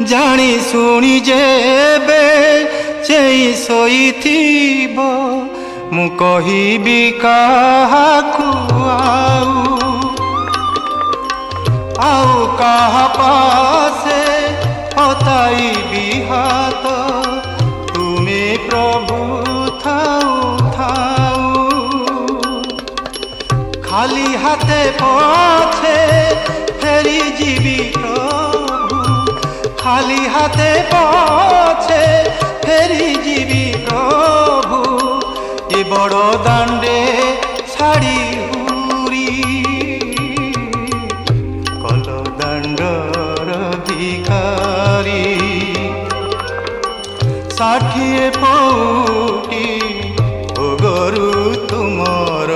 जानी शुणी जेबे चेई शोइथिब मु कहिबी काहाकु आउ काहा पासे हताइबी हाथ तुमे प्रभु थाऊ थाऊ खाली हाथे पछे फेरी जीवी प्रभु खाली हाथे पछे फेरी जीवी प्रभु ए बड़ दांडे छाड़ी हुरी कल दांडर भिखारी 60 पौटी भोगरू तुमर